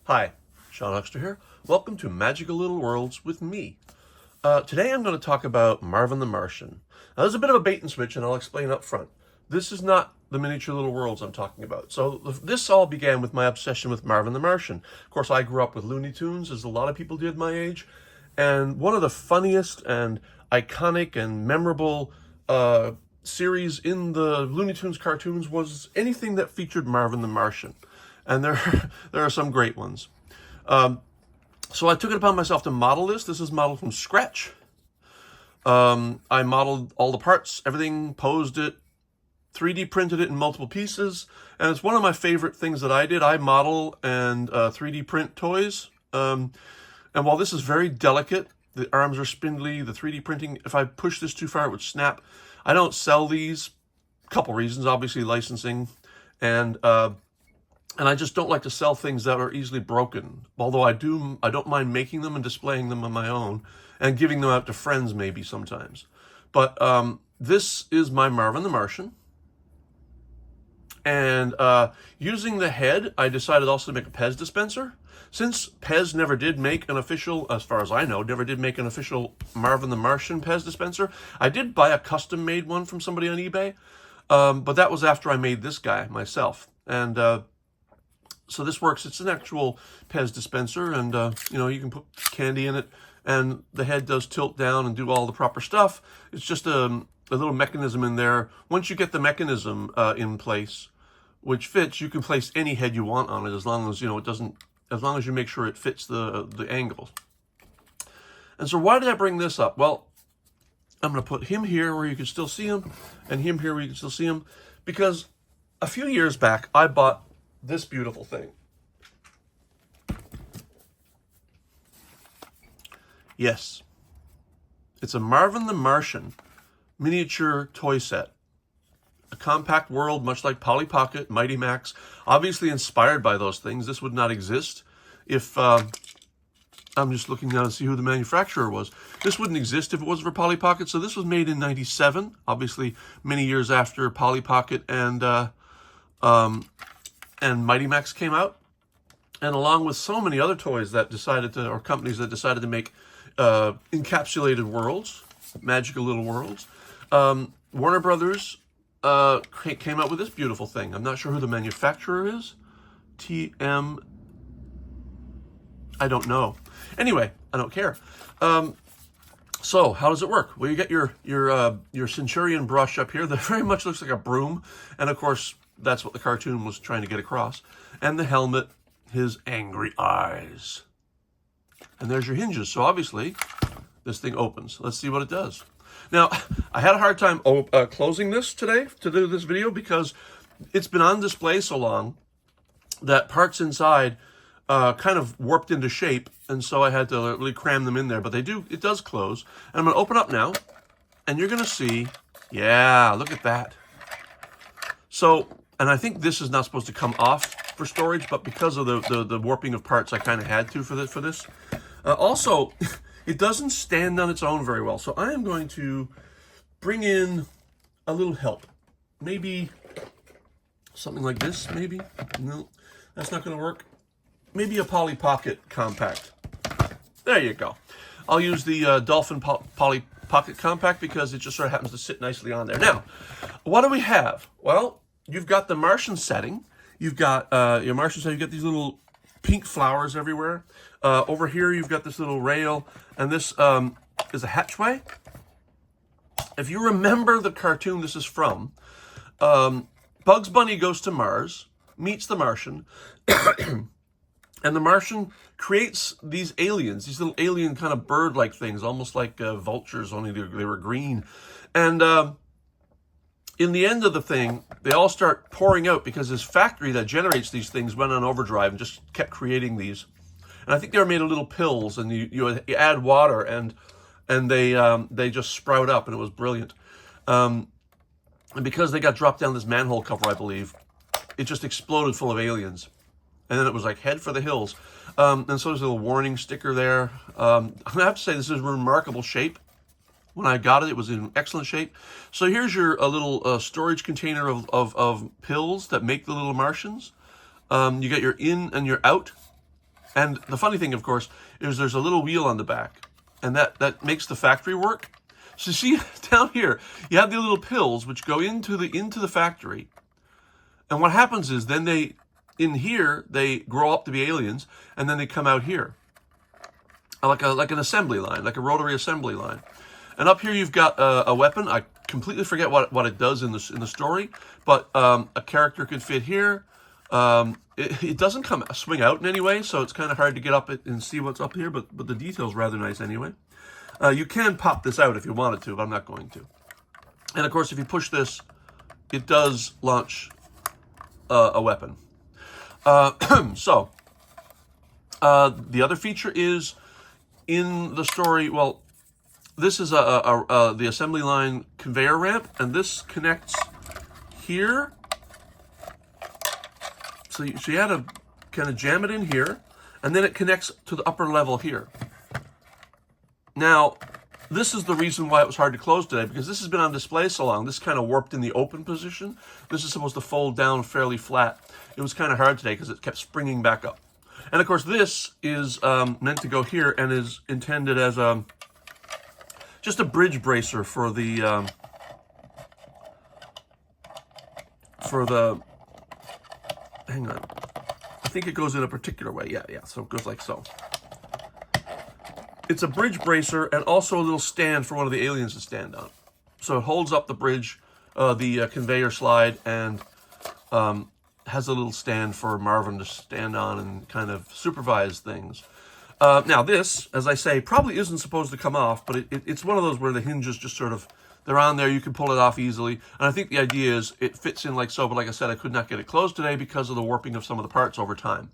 Hi, Sean Huxter here. Welcome to Magical Little Worlds with me. Today I'm going to talk about Marvin the Martian. Now there's a bit of a bait and switch, and I'll explain up front. This is not the miniature little worlds I'm talking about. So this all began with my obsession with Marvin the Martian. Of course, I grew up with Looney Tunes, as a lot of people did my age, and one of the funniest and iconic and memorable series in the Looney Tunes cartoons was anything that featured Marvin the Martian. And there are some great ones. So I took it upon myself to model this. This is modeled from scratch. I modeled all the parts, everything, posed it, 3D printed it in multiple pieces, and it's one of my favorite things that I did. I model and 3D print toys. And while this is very delicate, the arms are spindly, the 3D printing, if I push this too far, it would snap. I don't sell these. A couple reasons, obviously licensing, and I just don't like to sell things that are easily broken. Although I don't mind making them and displaying them on my own and giving them out to friends maybe sometimes. But this is my Marvin the Martian. And using the head, I decided also to make a Pez dispenser. Since Pez never did make an official, as far as I know, never did make an official Marvin the Martian Pez dispenser, I did buy a custom-made one from somebody on eBay. But that was after I made this guy myself. And so this works. It's an actual Pez dispenser, and you can put candy in it, and the head does tilt down and do all the proper stuff. It's just a little mechanism in there. Once you get the mechanism in place, which fits, you can place any head you want on it, as long as it doesn't. As long as you make sure it fits the angles. And so why did I bring this up? Well, I'm going to put him here where you can still see him, and him here where you can still see him, because a few years back I bought this beautiful thing. Yes, it's a Marvin the Martian miniature toy set. A compact world, much like Polly Pocket, Mighty Max, obviously inspired by those things. This would not exist if, I'm just looking now to see who the manufacturer was. This wouldn't exist if it wasn't for Polly Pocket. So this was made in '97, obviously many years after Polly Pocket and Mighty Max came out. And along with so many other toys that decided to, or companies that decided to make encapsulated worlds, magical little worlds, Warner Brothers came out with this beautiful thing. I'm not sure who the manufacturer is. I don't know. Anyway, I don't care. So how does it work? Well, you get your Centurion brush up here that very much looks like a broom, and of course that's what the cartoon was trying to get across. And the helmet, his angry eyes. And there's your hinges. So obviously this thing opens. Let's see what it does. Now, I had a hard time closing this today to do this video because it's been on display so long that parts inside kind of warped into shape, and so I had to really cram them in there. But it does close. And I'm going to open up now, and you're going to see, yeah, look at that. So, and I think this is not supposed to come off for storage, but because of the warping of parts, I kind of had to for this. Also, it doesn't stand on its own very well, so I am going to bring in a little help. Maybe something like this, maybe? No, that's not going to work. Maybe a Polly Pocket Compact. There you go. I'll use the Dolphin Polly Pocket Compact because it just sort of happens to sit nicely on there. Now, what do we have? Well, you've got the Martian setting. You've got your Martian setting. You've got these little pink flowers everywhere. Over here, you've got this little rail, and this is a hatchway. If you remember the cartoon this is from, Bugs Bunny goes to Mars, meets the Martian, and the Martian creates these aliens, these little alien kind of bird-like things, almost like vultures, only they were green. And in the end of the thing, they all start pouring out because this factory that generates these things went on overdrive and just kept creating these. And I think they were made of little pills, and you add water, and they just sprout up, and it was brilliant. And because they got dropped down this manhole cover, I believe, it just exploded full of aliens. And then it was like, head for the hills. And so there's a little warning sticker there. I have to say, this is a remarkable shape. When I got it, it was in excellent shape. So here's a little storage container of pills that make the little Martians. You get your in and your out. And the funny thing, of course, is there's a little wheel on the back, and that makes the factory work. So see down here, you have the little pills which go into the factory, and what happens is then in here they grow up to be aliens, and then they come out here like an assembly line, like a rotary assembly line. And up here you've got a weapon. I completely forget what it does in the story, but a character could fit here. It doesn't swing out in any way, so it's kind of hard to get up and see what's up here, but the detail's rather nice anyway. You can pop this out if you wanted to, but I'm not going to. And of course, if you push this, it does launch a weapon. So, the other feature is in the story, well, this is the assembly line conveyor ramp, and this connects here. So you had to kind of jam it in here, and then it connects to the upper level here. Now, this is the reason why it was hard to close today, because this has been on display so long. This kind of warped in the open position. This is supposed to fold down fairly flat. It was kind of hard today because it kept springing back up. And of course, this is meant to go here and is intended as just a bridge bracer for the hang on. I think it goes in a particular way. Yeah. So it goes like so. It's a bridge bracer and also a little stand for one of the aliens to stand on. So it holds up the bridge, the conveyor slide, and has a little stand for Marvin to stand on and kind of supervise things. Now this, as I say, probably isn't supposed to come off, but it's one of those where the hinges just sort of, they're on there, you can pull it off easily. And I think the idea is it fits in like so, but like I said, I could not get it closed today because of the warping of some of the parts over time.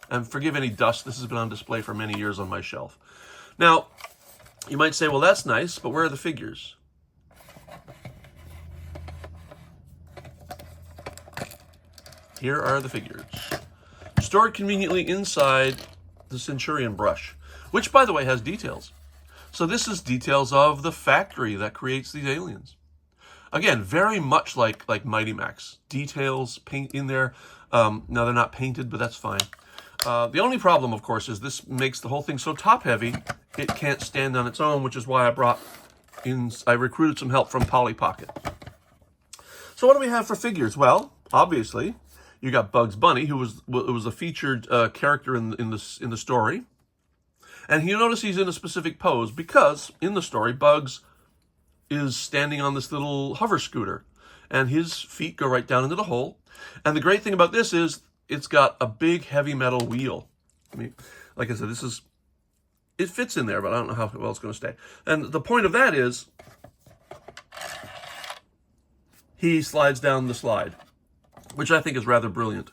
And forgive any dust, this has been on display for many years on my shelf. Now, you might say, well, that's nice, but where are the figures? Here are the figures. Stored conveniently inside the Centurion brush, which, by the way, has details. So this is details of the factory that creates these aliens. Again, very much like Mighty Max. Details, paint in there. Now, they're not painted, but that's fine. The only problem, of course, is this makes the whole thing so top-heavy, it can't stand on its own, which is why I recruited some help from Polly Pocket. So what do we have for figures? Well, obviously, you got Bugs Bunny, who was a featured character in the story. And you notice he's in a specific pose because, in the story, Bugs is standing on this little hover scooter, and his feet go right down into the hole. And the great thing about this is it's got a big heavy metal wheel. I mean, like I said, it fits in there, but I don't know how well it's going to stay. And the point of that is he slides down the slide, which I think is rather brilliant.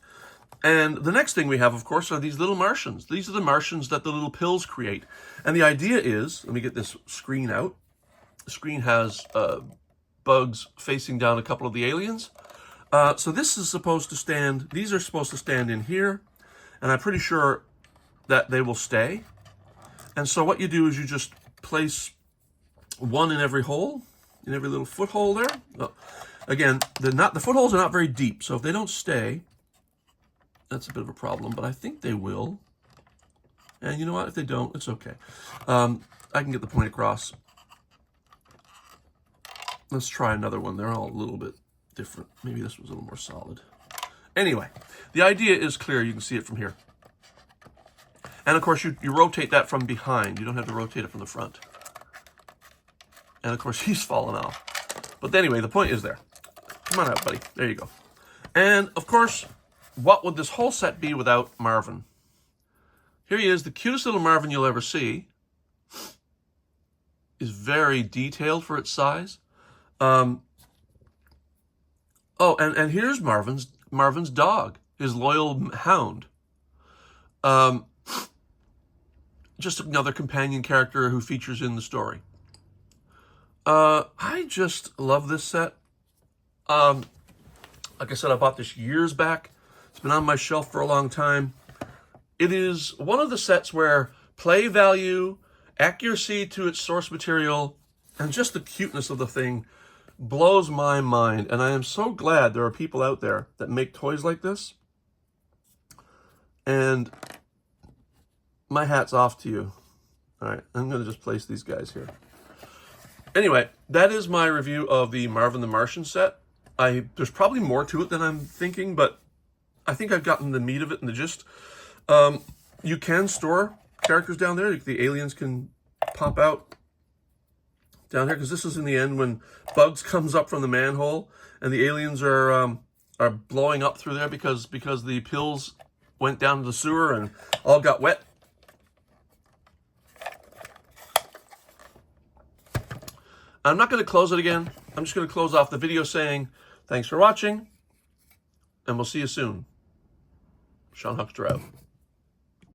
And the next thing we have, of course, are these little Martians. These are the Martians that the little pills create. And the idea is, let me get this screen out. The screen has Bugs facing down a couple of the aliens. So this is supposed to stand, these are supposed to stand in here, and I'm pretty sure that they will stay. And so what you do is you just place one in every hole, in every little foothole there. Well, again, the footholes are not very deep, so if they don't stay, that's a bit of a problem, but I think they will. And you know what? If they don't, it's okay. I can get the point across. Let's try another one. They're all a little bit different. Maybe this was a little more solid. Anyway, the idea is clear. You can see it from here. And of course, you rotate that from behind. You don't have to rotate it from the front. And of course, he's fallen off. But anyway, the point is there. Come on out, buddy. There you go. And of course, what would this whole set be without Marvin? Here he is, the cutest little Marvin you'll ever see. Is very detailed for its size. Oh, and here's Marvin's dog, his loyal hound. Just another companion character who features in the story. I just love this set. Like I said, I bought this years back. It's been on my shelf for a long time. It is one of the sets where play value, accuracy to its source material, and just the cuteness of the thing blows my mind. And I am so glad there are people out there that make toys like this. And my hat's off to you. All right, I'm going to just place these guys here. Anyway, that is my review of the Marvin the Martian set. There's probably more to it than I'm thinking, but I think I've gotten the meat of it and the gist. You can store characters down there. The aliens can pop out down here, because this is in the end when Bugs comes up from the manhole and the aliens are blowing up through there because the pills went down to the sewer and all got wet. I'm not going to close it again. I'm just going to close off the video saying thanks for watching, and we'll see you soon. Sean Huckster out.